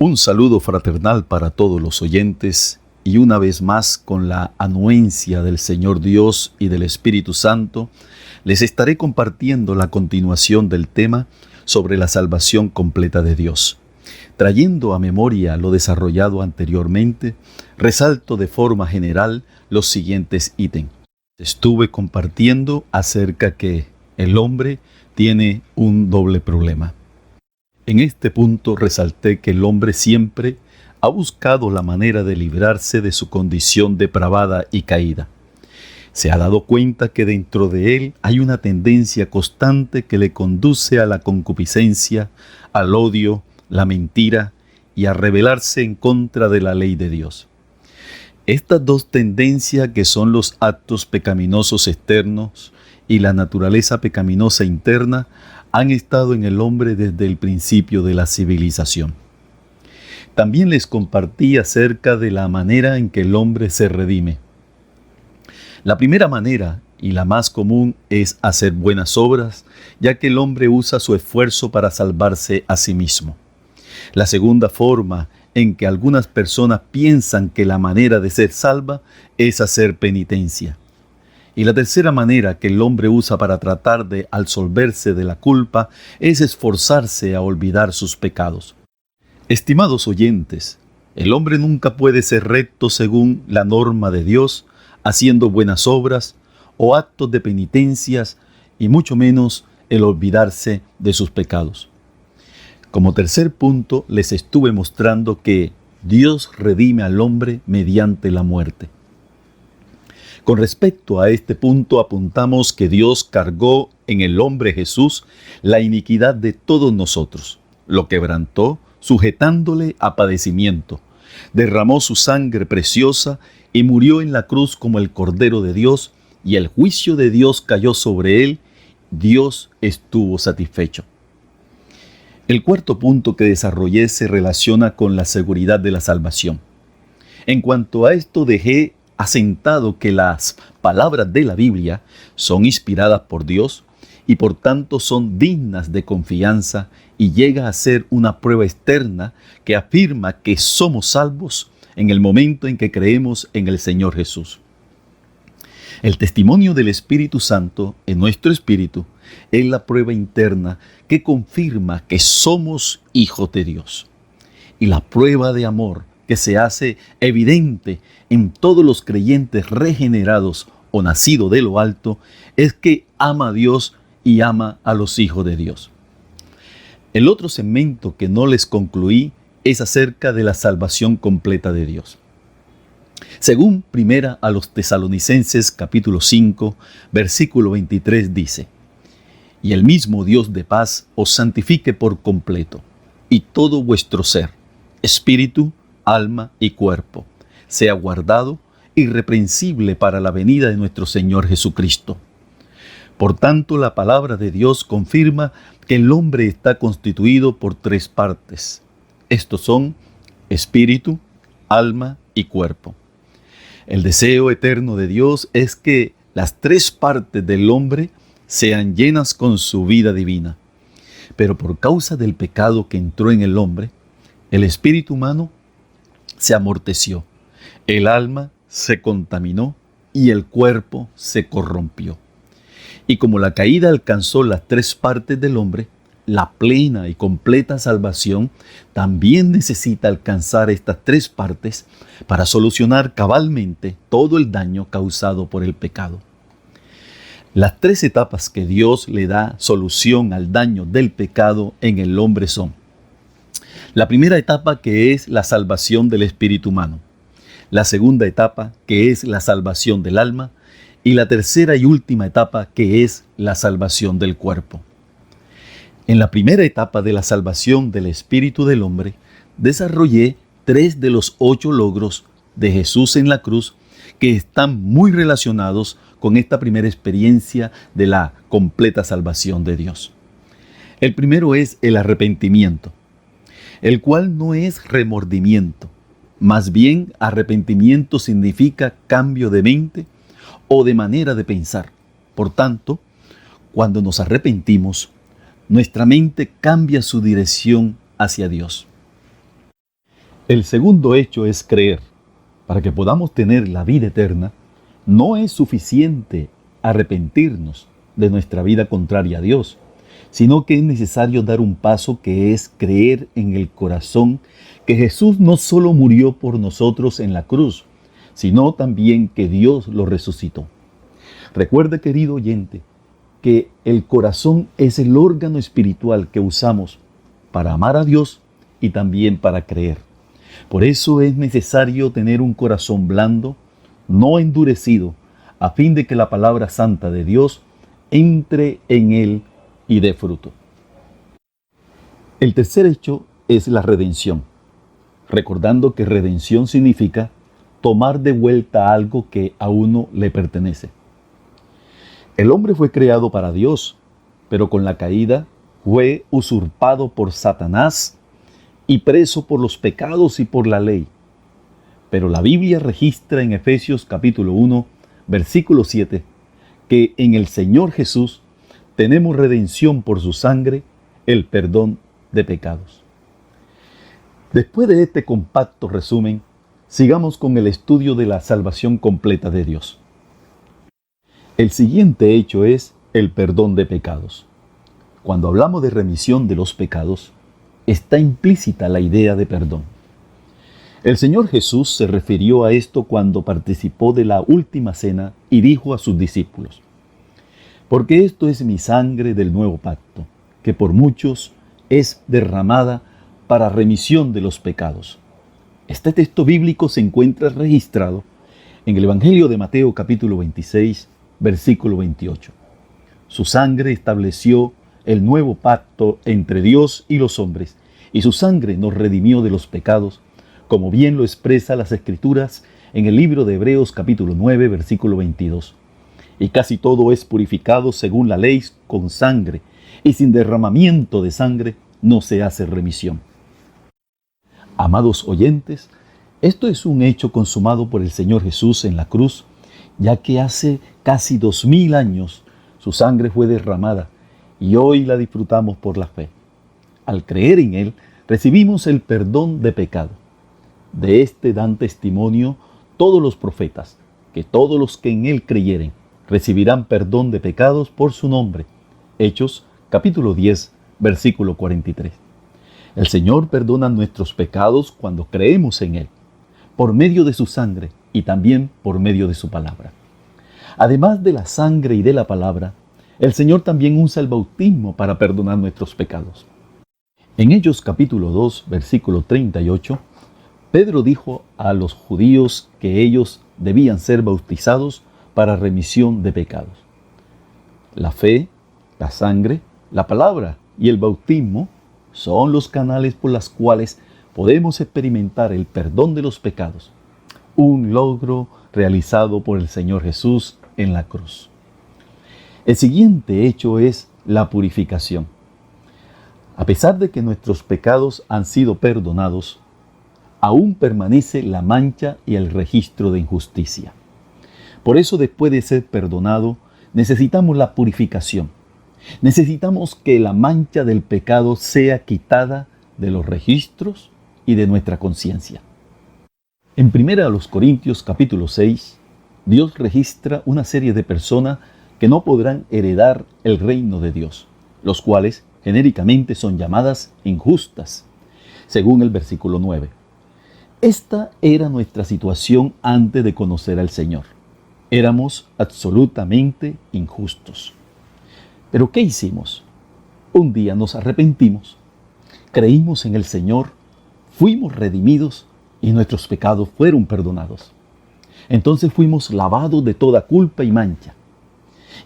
Un saludo fraternal para todos los oyentes y una vez más con la anuencia del Señor Dios y del Espíritu Santo, les estaré compartiendo la continuación del tema sobre la salvación completa de Dios. Trayendo a memoria lo desarrollado anteriormente, resalto de forma general los siguientes ítems. Estuve compartiendo acerca que el hombre tiene un doble problema. En este punto resalté que el hombre siempre ha buscado la manera de librarse de su condición depravada y caída. Se ha dado cuenta que dentro de él hay una tendencia constante que le conduce a la concupiscencia, al odio, la mentira y a rebelarse en contra de la ley de Dios. Estas dos tendencias, que son los actos pecaminosos externos y la naturaleza pecaminosa interna, han estado en el hombre desde el principio de la civilización. También les compartí acerca de la manera en que el hombre se redime. La primera manera, y la más común, es hacer buenas obras, ya que el hombre usa su esfuerzo para salvarse a sí mismo. La segunda forma en que algunas personas piensan que la manera de ser salva es hacer penitencia. Y la tercera manera que el hombre usa para tratar de absolverse de la culpa es esforzarse a olvidar sus pecados. Estimados oyentes, el hombre nunca puede ser recto según la norma de Dios, haciendo buenas obras o actos de penitencias, y mucho menos el olvidarse de sus pecados. Como tercer punto, les estuve mostrando que Dios redime al hombre mediante la muerte. Con respecto a este punto, apuntamos que Dios cargó en el hombre Jesús la iniquidad de todos nosotros, lo quebrantó, sujetándole a padecimiento, derramó su sangre preciosa y murió en la cruz como el Cordero de Dios, y el juicio de Dios cayó sobre él. Dios estuvo satisfecho. El cuarto punto que desarrollé se relaciona con la seguridad de la salvación. En cuanto a esto, dejé asentado que las palabras de la Biblia son inspiradas por Dios y por tanto son dignas de confianza, y llega a ser una prueba externa que afirma que somos salvos en el momento en que creemos en el Señor Jesús. El testimonio del Espíritu Santo en nuestro espíritu es la prueba interna que confirma que somos hijos de Dios. Y la prueba de amor que se hace evidente en todos los creyentes regenerados o nacidos de lo alto es que ama a Dios y ama a los hijos de Dios. El otro segmento que no les concluí es acerca de la salvación completa de Dios. Según primera a los Tesalonicenses capítulo 5, versículo 23 dice: «Y el mismo Dios de paz os santifique por completo, y todo vuestro ser, espíritu, alma y cuerpo, sea guardado irreprensible para la venida de nuestro Señor Jesucristo». Por tanto, la palabra de Dios confirma que el hombre está constituido por tres partes. Estos son espíritu, alma y cuerpo. El deseo eterno de Dios es que las tres partes del hombre sean llenas con su vida divina. Pero por causa del pecado que entró en el hombre, el espíritu humano se amorteció, el alma se contaminó y el cuerpo se corrompió. Y como la caída alcanzó las tres partes del hombre, la plena y completa salvación también necesita alcanzar estas tres partes para solucionar cabalmente todo el daño causado por el pecado. Las tres etapas que Dios le da solución al daño del pecado en el hombre son: la primera etapa, que es la salvación del espíritu humano; la segunda etapa, que es la salvación del alma; y la tercera y última etapa, que es la salvación del cuerpo. En la primera etapa de la salvación del espíritu del hombre, desarrollé 3 de los 8 logros de Jesús en la cruz, que están muy relacionados con esta primera experiencia de la completa salvación de Dios. El primero es el arrepentimiento, el cual no es remordimiento. Más bien, arrepentimiento significa cambio de mente o de manera de pensar. Por tanto, Cuando nos arrepentimos, nuestra mente cambia su dirección hacia Dios. El segundo hecho es creer. Para que podamos tener la vida eterna, no es suficiente arrepentirnos de nuestra vida contraria a Dios, sino que es necesario dar un paso, que es creer en el corazón que Jesús no solo murió por nosotros en la cruz, sino también que Dios lo resucitó. Recuerde, querido oyente, que el corazón es el órgano espiritual que usamos para amar a Dios y también para creer. Por eso es necesario tener un corazón blando, no endurecido, a fin de que la palabra santa de Dios entre en él y dé fruto. El tercer hecho es la redención, recordando que redención significa tomar de vuelta algo que a uno le pertenece. El hombre fue creado para Dios, pero con la caída fue usurpado por Satanás y preso por los pecados y por la ley. Pero la Biblia registra en Efesios capítulo 1, versículo 7, que en el Señor Jesús tenemos redención por su sangre, el perdón de pecados. Después de este compacto resumen, sigamos con el estudio de la salvación completa de Dios. El siguiente hecho es el perdón de pecados. Cuando hablamos de remisión de los pecados, está implícita la idea de perdón. El Señor Jesús se refirió a esto cuando participó de la última cena y dijo a sus discípulos: porque esto es mi sangre del nuevo pacto, que por muchos es derramada para remisión de los pecados. Este texto bíblico se encuentra registrado en el Evangelio de Mateo capítulo 26, versículo 28. Su sangre estableció el nuevo pacto entre Dios y los hombres, y su sangre nos redimió de los pecados, como bien lo expresa las Escrituras en el libro de Hebreos capítulo 9, versículo 22. Y casi todo es purificado según la ley con sangre, y sin derramamiento de sangre no se hace remisión. Amados oyentes, esto es un hecho consumado por el Señor Jesús en la cruz, ya que hace casi 2000 años su sangre fue derramada y hoy la disfrutamos por la fe. Al creer en Él, recibimos el perdón de pecado. De este dan testimonio todos los profetas, que todos los que en Él creyeren recibirán perdón de pecados por su nombre. Hechos capítulo 10, versículo 43. El Señor perdona nuestros pecados cuando creemos en Él, por medio de su sangre y también por medio de su palabra. Además de la sangre y de la palabra, el Señor también usa el bautismo para perdonar nuestros pecados. En Hechos capítulo 2, versículo 38, Pedro dijo a los judíos que ellos debían ser bautizados para remisión de pecados. La fe, la sangre, la palabra y el bautismo son los canales por los cuales podemos experimentar el perdón de los pecados, un logro realizado por el Señor Jesús en la cruz. El siguiente hecho es la purificación. A pesar de que nuestros pecados han sido perdonados, aún permanece la mancha y el registro de injusticia. Por eso, después de ser perdonado, necesitamos la purificación. Necesitamos que la mancha del pecado sea quitada de los registros y de nuestra conciencia. En 1 Corintios capítulo 6, Dios registra una serie de personas que no podrán heredar el reino de Dios, los cuales genéricamente son llamadas injustas, según el versículo 9. Esta era nuestra situación antes de conocer al Señor. Éramos absolutamente injustos. ¿Pero qué hicimos? Un día nos arrepentimos, creímos en el Señor, fuimos redimidos y nuestros pecados fueron perdonados. Entonces fuimos lavados de toda culpa y mancha.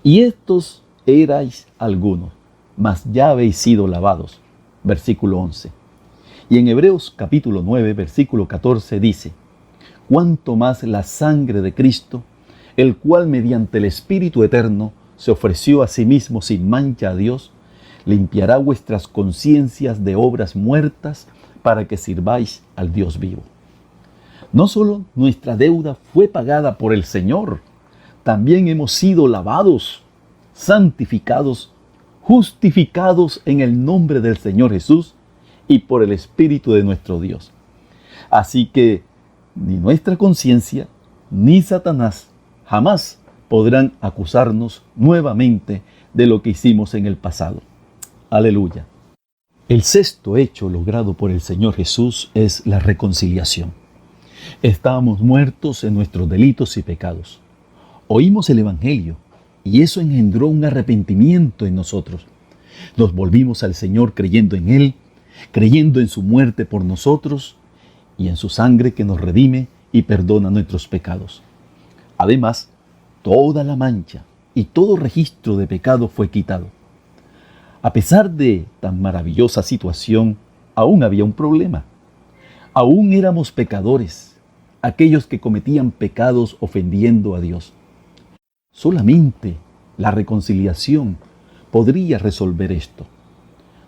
Y estos erais algunos, mas ya habéis sido lavados. Versículo 11. Y en Hebreos capítulo 9, versículo 14 dice: cuanto más la sangre de Cristo, el cual mediante el Espíritu Eterno se ofreció a sí mismo sin mancha a Dios, limpiará vuestras conciencias de obras muertas para que sirváis al Dios vivo. No solo nuestra deuda fue pagada por el Señor, también hemos sido lavados santificados, justificados en el nombre del Señor Jesús y por el Espíritu de nuestro Dios. Así que ni nuestra conciencia ni Satanás jamás podrán acusarnos nuevamente de lo que hicimos en el pasado. Aleluya. El sexto hecho logrado por el Señor Jesús es la reconciliación. Estábamos muertos en nuestros delitos y pecados. Oímos el Evangelio y eso engendró un arrepentimiento en nosotros. Nos volvimos al Señor creyendo en Él, creyendo en su muerte por nosotros y en su sangre que nos redime y perdona nuestros pecados. Además, toda la mancha y todo registro de pecado fue quitado. A pesar de tan maravillosa situación, aún había un problema. Aún éramos pecadores, aquellos que cometían pecados ofendiendo a Dios. Solamente la reconciliación podría resolver esto.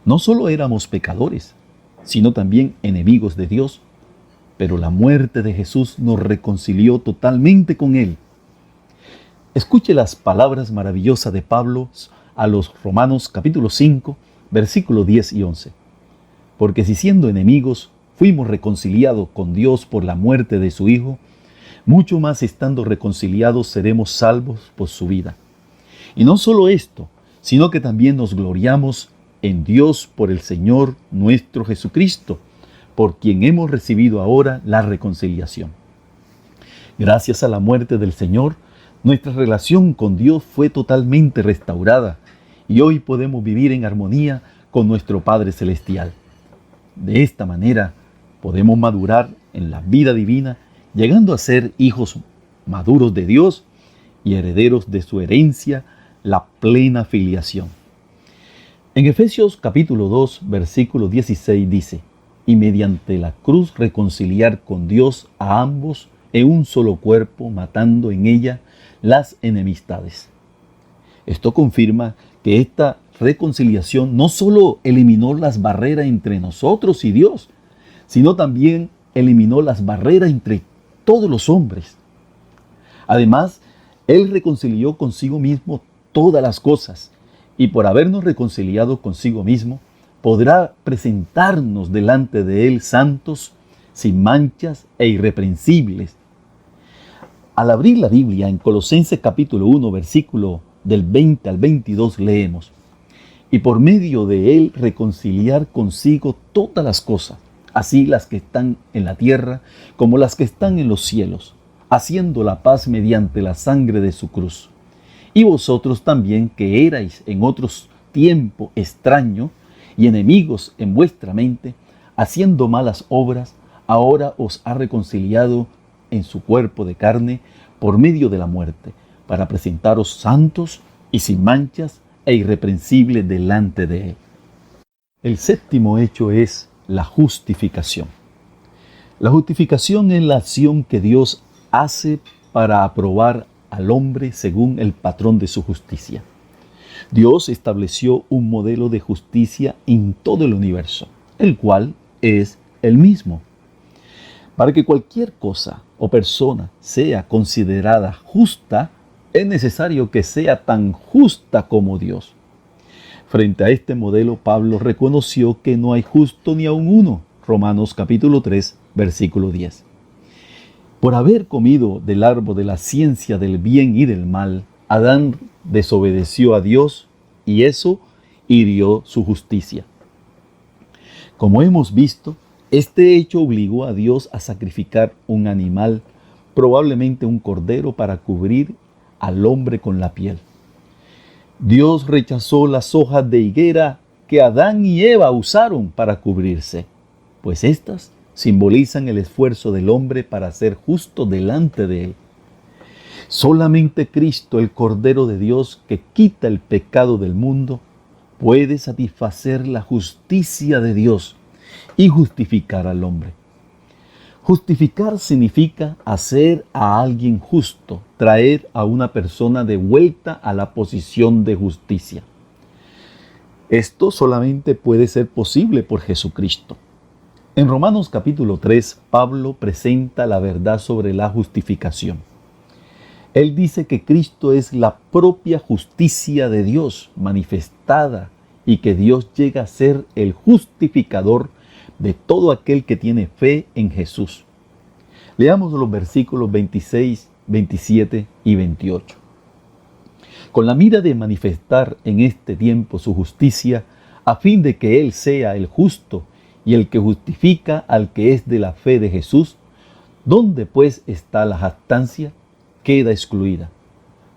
No solo éramos pecadores, sino también enemigos de Dios, pero la muerte de Jesús nos reconcilió totalmente con Él. Escuche las palabras maravillosas de Pablo a los Romanos capítulo 5, versículos 10 y 11. Porque si siendo enemigos fuimos reconciliados con Dios por la muerte de su Hijo, mucho más estando reconciliados seremos salvos por su vida. Y no solo esto, sino que también nos gloriamos en Dios por el Señor nuestro Jesucristo, por quien hemos recibido ahora la reconciliación. Gracias a la muerte del Señor, nuestra relación con Dios fue totalmente restaurada y hoy podemos vivir en armonía con nuestro Padre Celestial. De esta manera podemos madurar en la vida divina, llegando a ser hijos maduros de Dios y herederos de su herencia, la plena filiación. En Efesios capítulo 2, versículo 16 dice: y mediante la cruz reconciliar con Dios a ambos en un solo cuerpo, matando en ella las enemistades. Esto confirma que esta reconciliación no solo eliminó las barreras entre nosotros y Dios, sino también eliminó las barreras entre todos los hombres. Además, Él reconcilió consigo mismo todas las cosas, y por habernos reconciliado consigo mismo, podrá presentarnos delante de Él santos, sin manchas e irreprensibles. Al abrir la Biblia en Colosenses capítulo 1, versículo del 20 al 22 leemos: y por medio de Él reconciliar consigo todas las cosas, así las que están en la tierra como las que están en los cielos, haciendo la paz mediante la sangre de su cruz. Y vosotros también, que erais en otros tiempo extraños y enemigos en vuestra mente, haciendo malas obras, ahora os ha reconciliado en su cuerpo de carne por medio de la muerte, para presentaros santos y sin manchas e irreprensibles delante de Él. El séptimo hecho es la justificación. La justificación es la acción que Dios hace para aprobar al hombre según el patrón de su justicia. Dios estableció un modelo de justicia en todo el universo, el cual es el mismo. Para que cualquier cosa o persona sea considerada justa, es necesario que sea tan justa como Dios. Frente a este modelo, Pablo reconoció que no hay justo ni aun uno. Romanos capítulo 3, versículo 10. Por haber comido del árbol de la ciencia del bien y del mal, Adán desobedeció a Dios y eso hirió su justicia. Como hemos visto, este hecho obligó a Dios a sacrificar un animal, probablemente un cordero, para cubrir al hombre con la piel. Dios rechazó las hojas de higuera que Adán y Eva usaron para cubrirse, pues éstas simbolizan el esfuerzo del hombre para ser justo delante de Él. Solamente Cristo, el Cordero de Dios que quita el pecado del mundo, puede satisfacer la justicia de Dios y justificar al hombre. Justificar significa hacer a alguien justo, traer a una persona de vuelta a la posición de justicia. Esto solamente puede ser posible por Jesucristo. En Romanos capítulo 3, Pablo presenta la verdad sobre la justificación. Él dice que Cristo es la propia justicia de Dios manifestada y que Dios llega a ser el justificador de todo aquel que tiene fe en Jesús. Leamos los versículos 26, 27 y 28. Con la mira de manifestar en este tiempo su justicia, a fin de que Él sea el justo y el que justifica al que es de la fe de Jesús, ¿dónde pues está la jactancia? Queda excluida.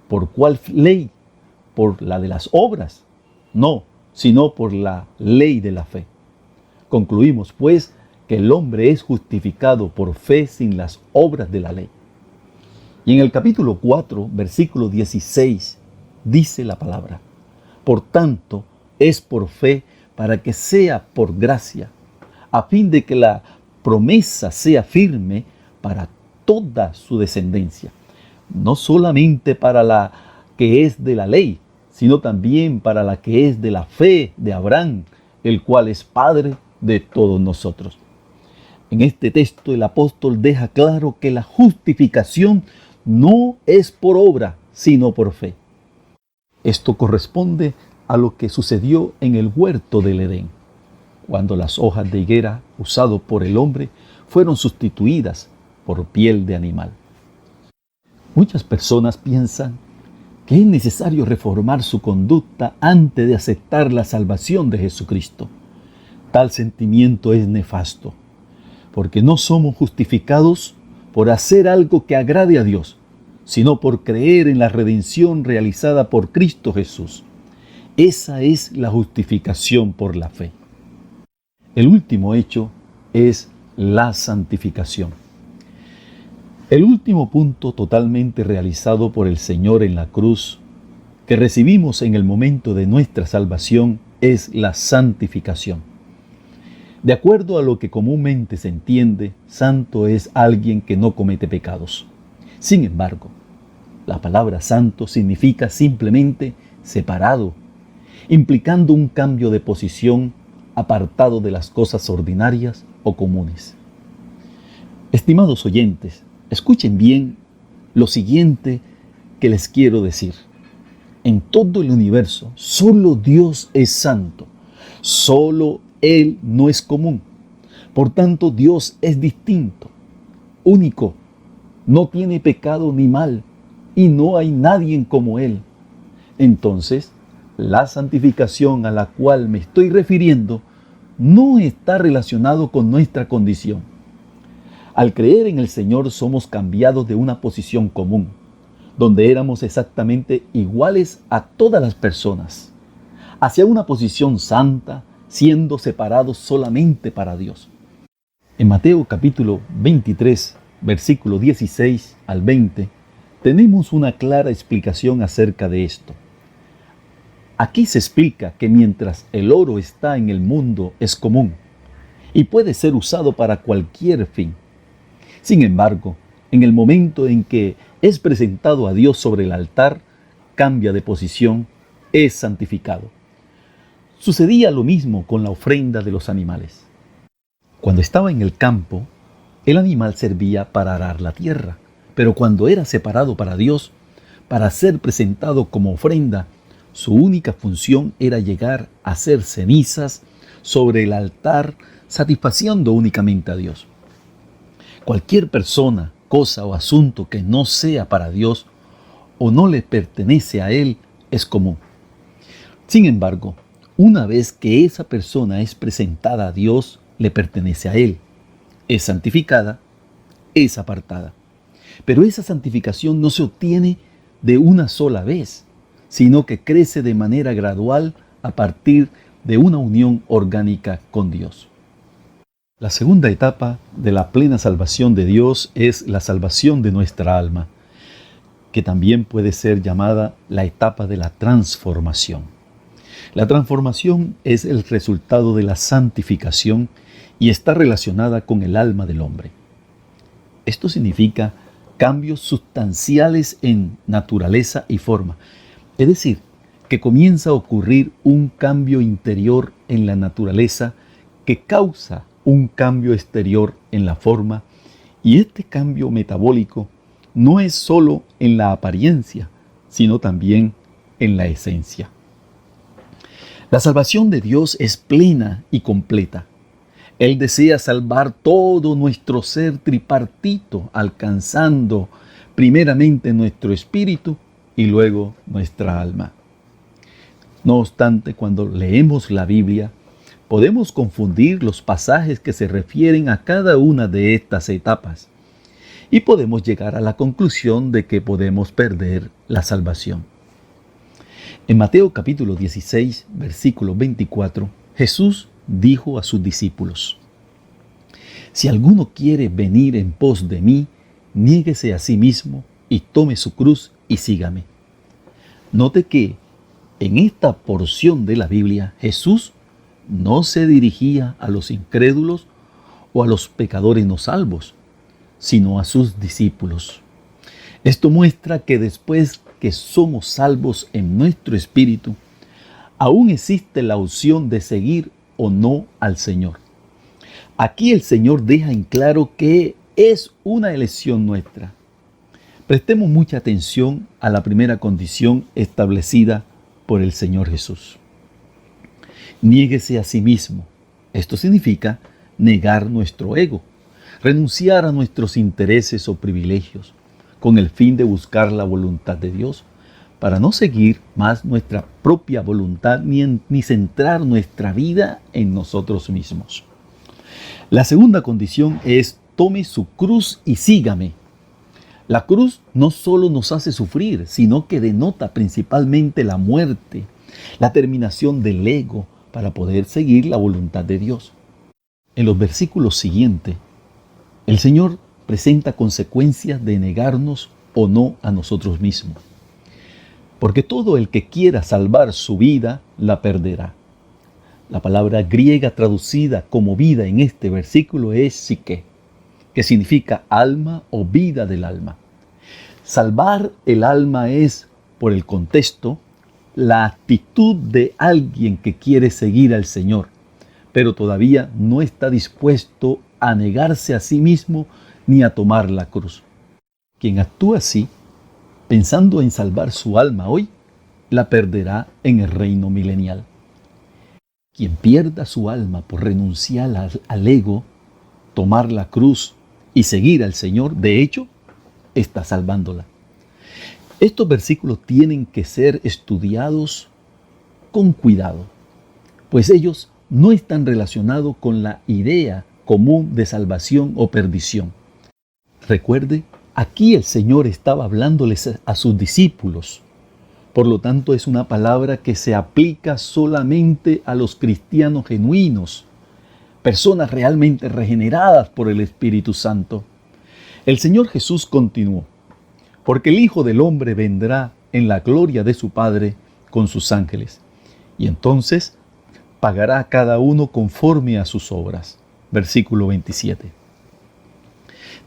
¿Por cuál ley? ¿Por la de las obras? No, sino por la ley de la fe. Concluimos, pues, que el hombre es justificado por fe sin las obras de la ley. Y en el capítulo 4, versículo 16, dice la palabra: por tanto, es por fe para que sea por gracia, a fin de que la promesa sea firme para toda su descendencia, no solamente para la que es de la ley, sino también para la que es de la fe de Abraham, el cual es Padre de todos nosotros. En este texto el apóstol deja claro que la justificación no es por obra, sino por fe. Esto corresponde a lo que sucedió en el huerto del Edén, cuando las hojas de higuera usadas por el hombre fueron sustituidas por piel de animal. Muchas personas piensan que es necesario reformar su conducta antes de aceptar la salvación de Jesucristo. Tal sentimiento es nefasto, porque no somos justificados por hacer algo que agrade a Dios, sino por creer en la redención realizada por Cristo Jesús. Esa es la justificación por la fe. El último hecho es la santificación. El último punto totalmente realizado por el Señor en la cruz, que recibimos en el momento de nuestra salvación, es la santificación. De acuerdo a lo que comúnmente se entiende, santo es alguien que no comete pecados. Sin embargo, la palabra santo significa simplemente separado, implicando un cambio de posición, apartado de las cosas ordinarias o comunes. Estimados oyentes, escuchen bien lo siguiente que les quiero decir. En todo el universo, solo Dios es santo. Solo Él no es común. Por tanto, Dios es distinto, único, no tiene pecado ni mal, y no hay nadie como Él. Entonces, la santificación a la cual me estoy refiriendo no está relacionado con nuestra condición. Al creer en el Señor somos cambiados de una posición común, donde éramos exactamente iguales a todas las personas, hacia una posición santa, siendo separados solamente para Dios. En Mateo capítulo 23, versículo 16 al 20, tenemos una clara explicación acerca de esto. Aquí se explica que mientras el oro está en el mundo es común y puede ser usado para cualquier fin. Sin embargo, en el momento en que es presentado a Dios sobre el altar, cambia de posición, es santificado. Sucedía lo mismo con la ofrenda de los animales. Cuando estaba en el campo, el animal servía para arar la tierra, pero cuando era separado para Dios, para ser presentado como ofrenda, su única función era llegar a ser cenizas sobre el altar, satisfaciendo únicamente a Dios. Cualquier persona, cosa o asunto que no sea para Dios o no le pertenece a Él es común. Sin embargo, una vez que esa persona es presentada a Dios, le pertenece a Él, es santificada, es apartada. Pero esa santificación no se obtiene de una sola vez, sino que crece de manera gradual a partir de una unión orgánica con Dios. La segunda etapa de la plena salvación de Dios es la salvación de nuestra alma, que también puede ser llamada la etapa de la transformación. La transformación es el resultado de la santificación y está relacionada con el alma del hombre. Esto significa cambios sustanciales en naturaleza y forma. Es decir, que comienza a ocurrir un cambio interior en la naturaleza que causa un cambio exterior en la forma, y este cambio metabólico no es solo en la apariencia, sino también en la esencia. La salvación de Dios es plena y completa. Él desea salvar todo nuestro ser tripartito, alcanzando primeramente nuestro espíritu y luego nuestra alma. No obstante, cuando leemos la Biblia, podemos confundir los pasajes que se refieren a cada una de estas etapas y podemos llegar a la conclusión de que podemos perder la salvación. En Mateo capítulo 16, versículo 24, Jesús dijo a sus discípulos: Si alguno quiere venir en pos de mí, niéguese a sí mismo y tome su cruz y sígame. Note que en esta porción de la Biblia, Jesús no se dirigía a los incrédulos o a los pecadores no salvos, sino a sus discípulos. Esto muestra que después que somos salvos en nuestro espíritu, aún existe la opción de seguir o no al Señor. Aquí el Señor deja en claro que es una elección nuestra. Prestemos mucha atención a la primera condición establecida por el Señor Jesús. Niéguese a sí mismo. Esto significa negar nuestro ego, renunciar a nuestros intereses o privilegios, con el fin de buscar la voluntad de Dios, para no seguir más nuestra propia voluntad ni centrar nuestra vida en nosotros mismos. La segunda condición es: tome su cruz y sígame. La cruz no solo nos hace sufrir, sino que denota principalmente la muerte, la terminación del ego para poder seguir la voluntad de Dios. En los versículos siguientes, el Señor presenta consecuencias de negarnos o no a nosotros mismos. Porque todo el que quiera salvar su vida, la perderá. La palabra griega traducida como vida en este versículo es psique, que significa alma o vida del alma. Salvar el alma es, por el contexto, la actitud de alguien que quiere seguir al Señor, pero todavía no está dispuesto a negarse a sí mismo ni a tomar la cruz. Quien actúa así, pensando en salvar su alma hoy, la perderá en el reino milenial. Quien pierda su alma por renunciar al ego, tomar la cruz y seguir al Señor, de hecho, está salvándola. Estos versículos tienen que ser estudiados con cuidado, pues ellos no están relacionados con la idea común de salvación o perdición. Recuerde, aquí el Señor estaba hablándoles a sus discípulos. Por lo tanto, es una palabra que se aplica solamente a los cristianos genuinos, personas realmente regeneradas por el Espíritu Santo. El Señor Jesús continuó: porque el Hijo del Hombre vendrá en la gloria de su Padre con sus ángeles, y entonces pagará a cada uno conforme a sus obras. Versículo 27.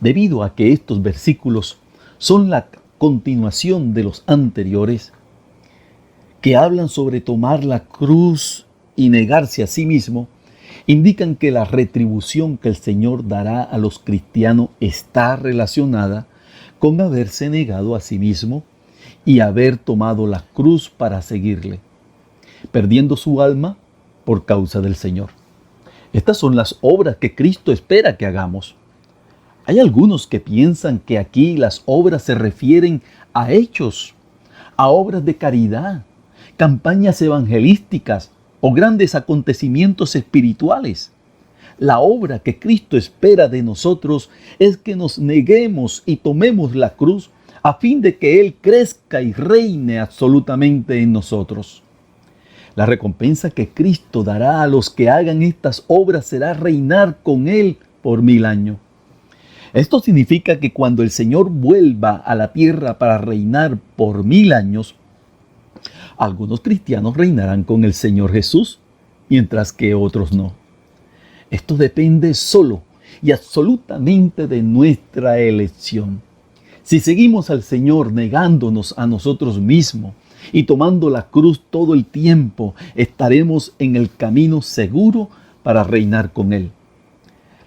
Debido a que estos versículos son la continuación de los anteriores, que hablan sobre tomar la cruz y negarse a sí mismo, indican que la retribución que el Señor dará a los cristianos está relacionada con haberse negado a sí mismo y haber tomado la cruz para seguirle, perdiendo su alma por causa del Señor. Estas son las obras que Cristo espera que hagamos. Hay algunos que piensan que aquí las obras se refieren a hechos, a obras de caridad, campañas evangelísticas o grandes acontecimientos espirituales. La obra que Cristo espera de nosotros es que nos neguemos y tomemos la cruz a fin de que Él crezca y reine absolutamente en nosotros. La recompensa que Cristo dará a los que hagan estas obras será reinar con Él por 1000 años. Esto significa que cuando el Señor vuelva a la tierra para reinar por 1000 años, algunos cristianos reinarán con el Señor Jesús, mientras que otros no. Esto depende solo y absolutamente de nuestra elección. Si seguimos al Señor negándonos a nosotros mismos y tomando la cruz todo el tiempo, estaremos en el camino seguro para reinar con Él.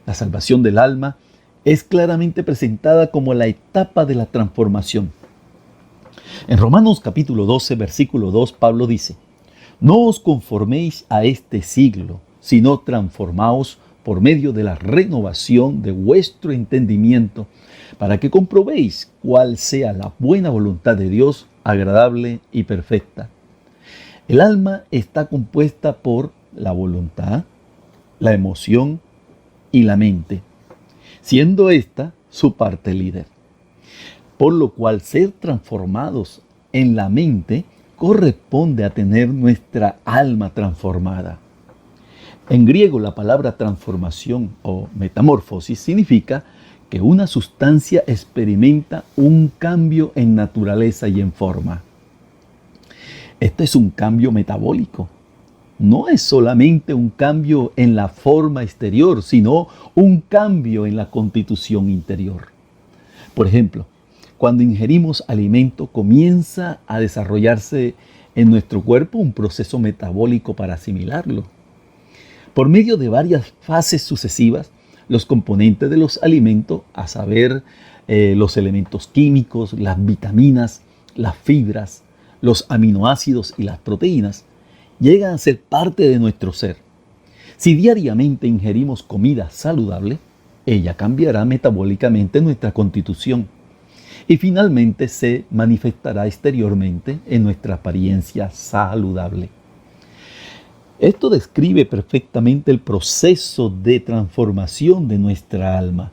La salvación del alma es claramente presentada como la etapa de la transformación. En Romanos capítulo 12, versículo 2, Pablo dice: no os conforméis a este siglo, sino transformaos por medio de la renovación de vuestro entendimiento, para que comprobéis cuál sea la buena voluntad de Dios, agradable y perfecta. El alma está compuesta por la voluntad, la emoción y la mente, siendo esta su parte líder. Por lo cual ser transformados en la mente corresponde a tener nuestra alma transformada. En griego la palabra transformación o metamorfosis significa que una sustancia experimenta un cambio en naturaleza y en forma. Esto es un cambio metabólico. No es solamente un cambio en la forma exterior, sino un cambio en la constitución interior. Por ejemplo, cuando ingerimos alimento, comienza a desarrollarse en nuestro cuerpo un proceso metabólico para asimilarlo. Por medio de varias fases sucesivas, los componentes de los alimentos, a saber, los elementos químicos, las vitaminas, las fibras, los aminoácidos y las proteínas, llegan a ser parte de nuestro ser. Si diariamente ingerimos comida saludable, ella cambiará metabólicamente nuestra constitución y finalmente se manifestará exteriormente en nuestra apariencia saludable. Esto describe perfectamente el proceso de transformación de nuestra alma.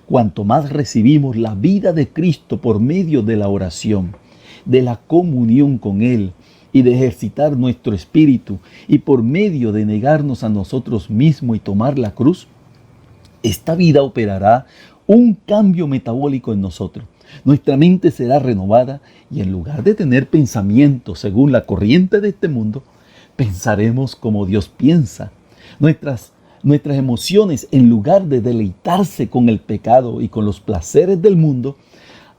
Cuanto más recibimos la vida de Cristo por medio de la oración, de la comunión con Él y de ejercitar nuestro espíritu y por medio de negarnos a nosotros mismos y tomar la cruz, esta vida operará un cambio metabólico en nosotros. Nuestra mente será renovada y en lugar de tener pensamientos según la corriente de este mundo, pensaremos como Dios piensa. Nuestras emociones, en lugar de deleitarse con el pecado y con los placeres del mundo,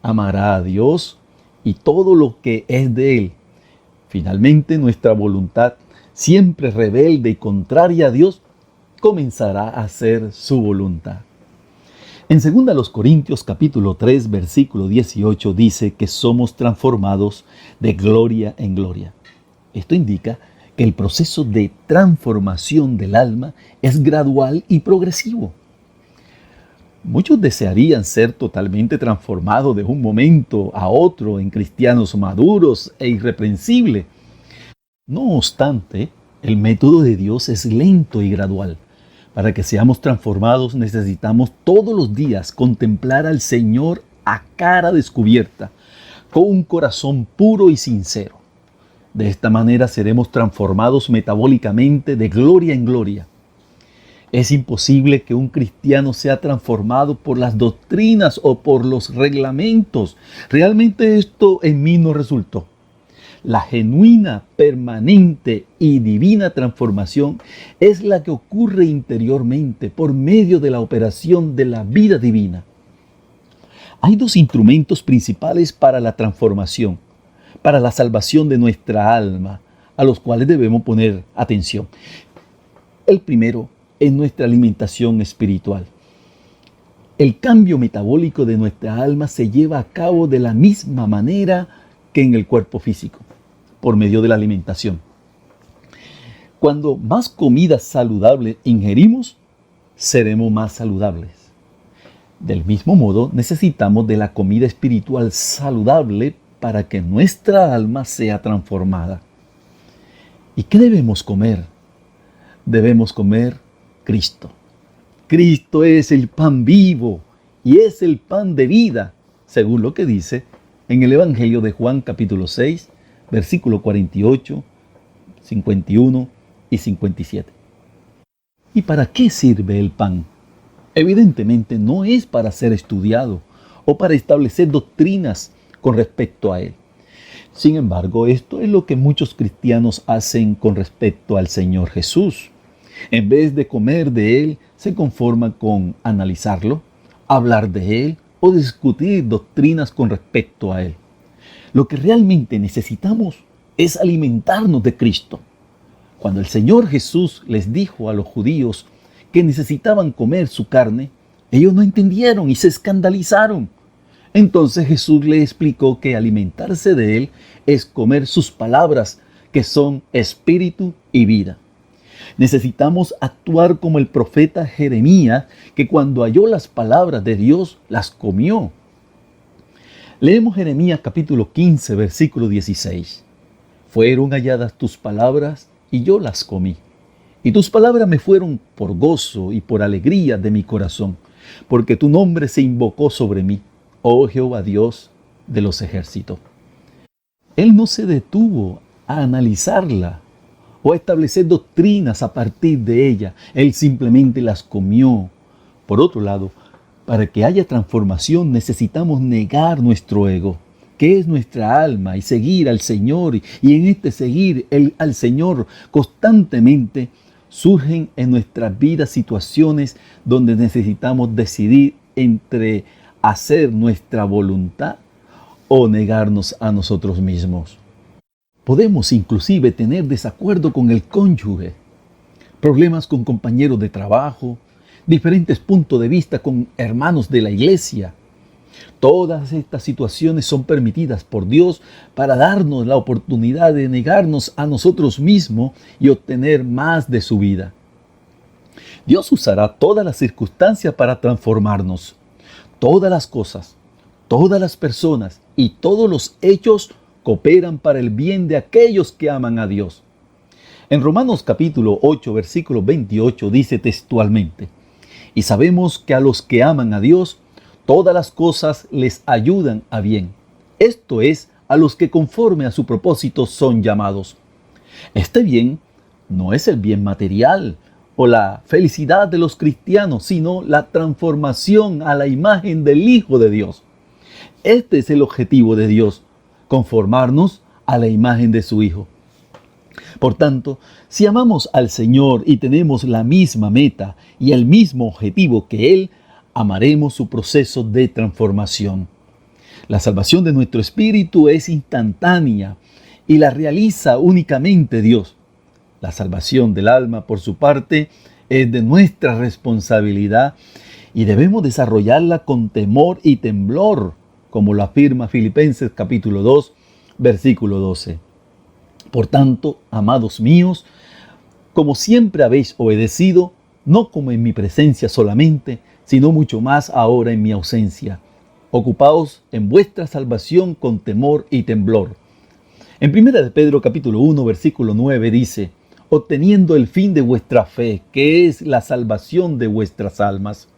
amará a Dios y todo lo que es de Él. Finalmente, nuestra voluntad, siempre rebelde y contraria a Dios, comenzará a hacer su voluntad. En 2 Corintios capítulo 3, versículo 18 dice que somos transformados de gloria en gloria. Esto indica que el proceso de transformación del alma es gradual y progresivo. Muchos desearían ser totalmente transformados de un momento a otro en cristianos maduros e irreprensibles. No obstante, el método de Dios es lento y gradual. Para que seamos transformados necesitamos todos los días contemplar al Señor a cara descubierta, con un corazón puro y sincero. De esta manera seremos transformados metabólicamente de gloria en gloria. Es imposible que un cristiano sea transformado por las doctrinas o por los reglamentos. Realmente esto en mí no resultó. La genuina, permanente y divina transformación es la que ocurre interiormente por medio de la operación de la vida divina. Hay dos instrumentos principales para la transformación, para la salvación de nuestra alma, a los cuales debemos poner atención. El primero es nuestra alimentación espiritual. El cambio metabólico de nuestra alma se lleva a cabo de la misma manera que en el cuerpo físico, por medio de la alimentación. Cuando más comida saludable ingerimos, seremos más saludables. Del mismo modo, necesitamos de la comida espiritual saludable para que nuestra alma sea transformada. ¿Y qué debemos comer? Debemos comer Cristo. Cristo es el pan vivo y es el pan de vida, según lo que dice en el Evangelio de Juan capítulo 6, versículo 48, 51 y 57. ¿Y para qué sirve el pan? Evidentemente no es para ser estudiado o para establecer doctrinas con respecto a él. Sin embargo, esto es lo que muchos cristianos hacen con respecto al Señor Jesús. En vez de comer de Él, se conforman con analizarlo, hablar de Él o discutir doctrinas con respecto a Él. Lo que realmente necesitamos es alimentarnos de Cristo. Cuando el Señor Jesús les dijo a los judíos que necesitaban comer su carne, ellos no entendieron y se escandalizaron. Entonces Jesús le explicó que alimentarse de Él es comer sus palabras, que son espíritu y vida. Necesitamos actuar como el profeta Jeremías, que cuando halló las palabras de Dios, las comió. Leemos Jeremías capítulo 15, versículo 16. Fueron halladas tus palabras y yo las comí. Y tus palabras me fueron por gozo y por alegría de mi corazón, porque tu nombre se invocó sobre mí, oh Jehová Dios de los ejércitos. Él no se detuvo a analizarla o a establecer doctrinas a partir de ella. Él simplemente las comió. Por otro lado, para que haya transformación necesitamos negar nuestro ego, que es nuestra alma, y seguir al Señor. Y en este seguir al Señor constantemente surgen en nuestras vidas situaciones donde necesitamos decidir entre hacer nuestra voluntad o negarnos a nosotros mismos. Podemos inclusive tener desacuerdo con el cónyuge, problemas con compañeros de trabajo, diferentes puntos de vista con hermanos de la iglesia. Todas estas situaciones son permitidas por Dios para darnos la oportunidad de negarnos a nosotros mismos y obtener más de su vida. Dios usará todas las circunstancias para transformarnos. Todas las cosas, todas las personas y todos los hechos cooperan para el bien de aquellos que aman a Dios. En Romanos capítulo 8, versículo 28 dice textualmente: y sabemos que a los que aman a Dios, todas las cosas les ayudan a bien. Esto es, a los que conforme a su propósito son llamados. Este bien no es el bien material o la felicidad de los cristianos, sino la transformación a la imagen del Hijo de Dios. Este es el objetivo de Dios, conformarnos a la imagen de su Hijo. Por tanto, si amamos al Señor y tenemos la misma meta y el mismo objetivo que Él, amaremos su proceso de transformación. La salvación de nuestro espíritu es instantánea y la realiza únicamente Dios. La salvación del alma, por su parte, es de nuestra responsabilidad y debemos desarrollarla con temor y temblor, como lo afirma Filipenses capítulo 2, versículo 12. Por tanto, amados míos, como siempre habéis obedecido, no como en mi presencia solamente, sino mucho más ahora en mi ausencia. Ocupaos en vuestra salvación con temor y temblor. En 1 de Pedro capítulo 1, versículo 9 dice: obteniendo el fin de vuestra fe, que es la salvación de vuestras almas.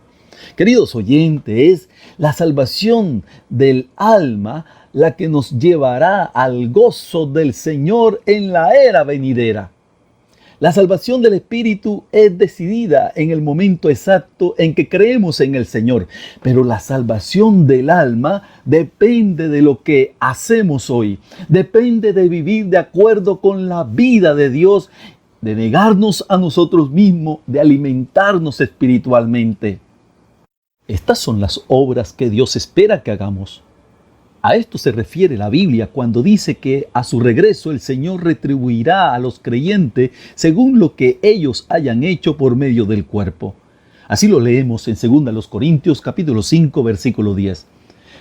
Queridos oyentes, es la salvación del alma la que nos llevará al gozo del Señor en la era venidera. La salvación del espíritu es decidida en el momento exacto en que creemos en el Señor, pero la salvación del alma depende de lo que hacemos hoy, depende de vivir de acuerdo con la vida de Dios, de negarnos a nosotros mismos, de alimentarnos espiritualmente. Estas son las obras que Dios espera que hagamos. A esto se refiere la Biblia cuando dice que a su regreso el Señor retribuirá a los creyentes según lo que ellos hayan hecho por medio del cuerpo. Así lo leemos en 2 Corintios capítulo 5 versículo 10.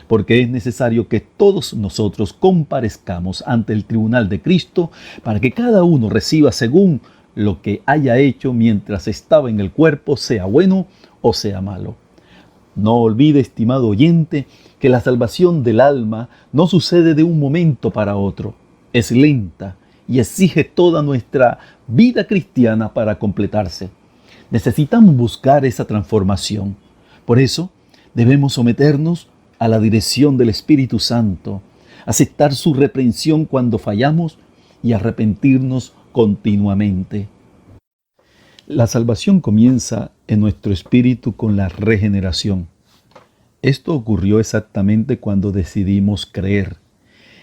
Porque es necesario que todos nosotros comparezcamos ante el tribunal de Cristo para que cada uno reciba según lo que haya hecho mientras estaba en el cuerpo, sea bueno o sea malo. No olvide, estimado oyente, que la salvación del alma no sucede de un momento para otro. Es lenta y exige toda nuestra vida cristiana para completarse. Necesitamos buscar esa transformación. Por eso, debemos someternos a la dirección del Espíritu Santo, aceptar su reprensión cuando fallamos y arrepentirnos continuamente. La salvación comienza en nuestro espíritu con la regeneración. Esto ocurrió exactamente cuando decidimos creer,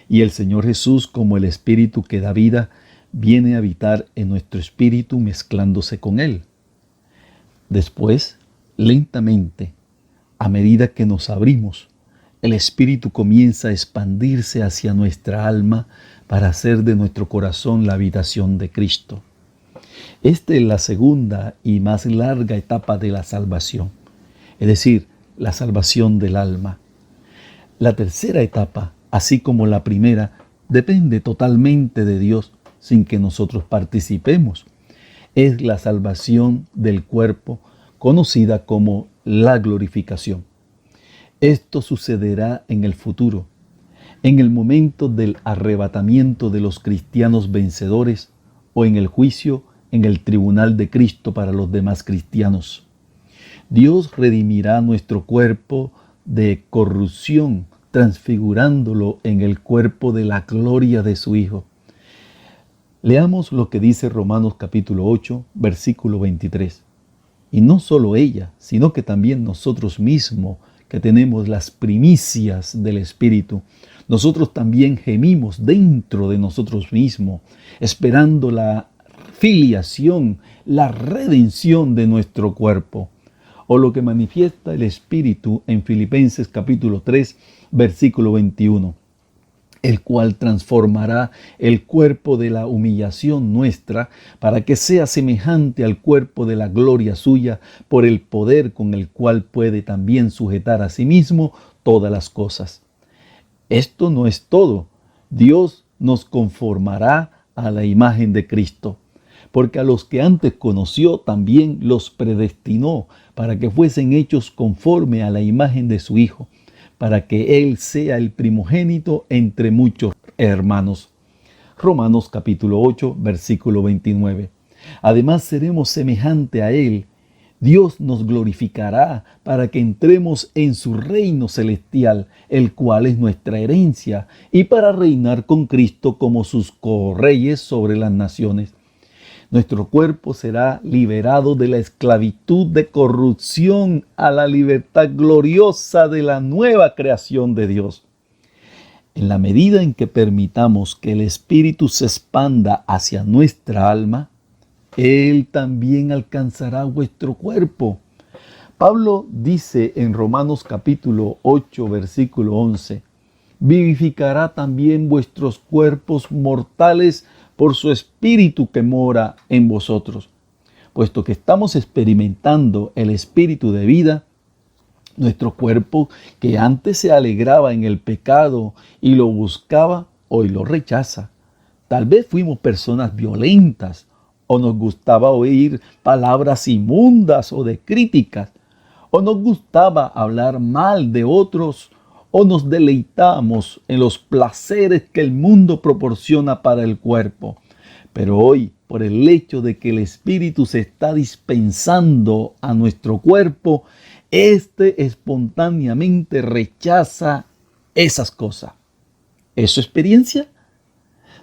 y el Señor Jesús, como el Espíritu que da vida, viene a habitar en nuestro espíritu mezclándose con Él. Después, lentamente, a medida que nos abrimos, el Espíritu comienza a expandirse hacia nuestra alma para hacer de nuestro corazón la habitación de Cristo. Esta es la segunda y más larga etapa de la salvación, es decir, la salvación del alma. La tercera etapa, así como la primera, depende totalmente de Dios sin que nosotros participemos. Es la salvación del cuerpo, conocida como la glorificación. Esto sucederá en el futuro, en el momento del arrebatamiento de los cristianos vencedores o en el juicio en el tribunal de Cristo para los demás cristianos. Dios redimirá nuestro cuerpo de corrupción, transfigurándolo en el cuerpo de la gloria de su Hijo. Leamos lo que dice Romanos capítulo 8, versículo 23. Y no solo ella, sino que también nosotros mismos, que tenemos las primicias del Espíritu, nosotros también gemimos dentro de nosotros mismos, esperando la filiación, la redención de nuestro cuerpo, o lo que manifiesta el Espíritu en Filipenses capítulo 3, versículo 21. El cual transformará el cuerpo de la humillación nuestra para que sea semejante al cuerpo de la gloria suya por el poder con el cual puede también sujetar a sí mismo todas las cosas. Esto no es todo. Dios nos conformará a la imagen de Cristo, porque a los que antes conoció también los predestinó para que fuesen hechos conforme a la imagen de su Hijo, para que Él sea el primogénito entre muchos hermanos. Romanos capítulo 8, versículo 29. Además seremos semejante a Él. Dios nos glorificará para que entremos en su reino celestial, el cual es nuestra herencia, y para reinar con Cristo como sus correyes sobre las naciones. Nuestro cuerpo será liberado de la esclavitud de corrupción a la libertad gloriosa de la nueva creación de Dios. En la medida en que permitamos que el Espíritu se expanda hacia nuestra alma, Él también alcanzará vuestro cuerpo. Pablo dice en Romanos capítulo 8, versículo 11, vivificará también vuestros cuerpos mortales por su Espíritu que mora en vosotros. Puesto que estamos experimentando el Espíritu de vida, nuestro cuerpo, que antes se alegraba en el pecado y lo buscaba, hoy lo rechaza. Tal vez fuimos personas violentas o nos gustaba oír palabras inmundas o de críticas, o nos gustaba hablar mal de otros, o nos deleitamos en los placeres que el mundo proporciona para el cuerpo. Pero hoy, por el hecho de que el Espíritu se está dispensando a nuestro cuerpo, éste espontáneamente rechaza esas cosas. ¿Es su experiencia?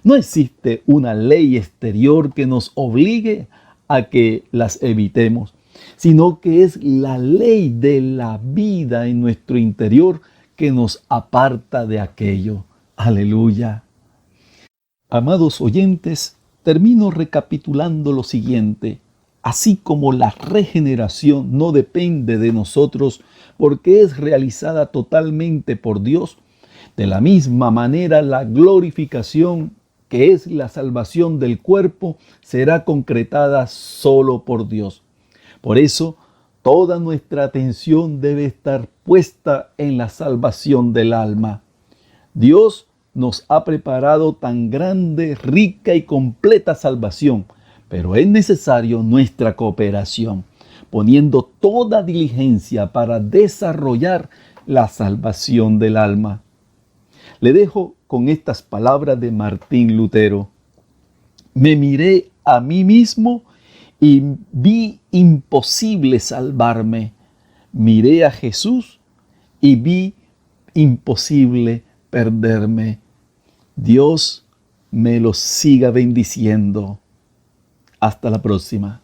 No existe una ley exterior que nos obligue a que las evitemos, sino que es la ley de la vida en nuestro interior que nos aparta de aquello. Aleluya. Amados oyentes, termino recapitulando lo siguiente. Así como la regeneración no depende de nosotros porque es realizada totalmente por Dios, de la misma manera la glorificación, que es la salvación del cuerpo, será concretada solo por Dios. Por eso, toda nuestra atención debe estar puesta en la salvación del alma. Dios nos ha preparado tan grande, rica y completa salvación, pero es necesario nuestra cooperación, poniendo toda diligencia para desarrollar la salvación del alma. Le dejo con estas palabras de Martín Lutero. Me miré a mí mismo y vi imposible salvarme. Miré a Jesús y vi imposible perderme. Dios me los siga bendiciendo. Hasta la próxima.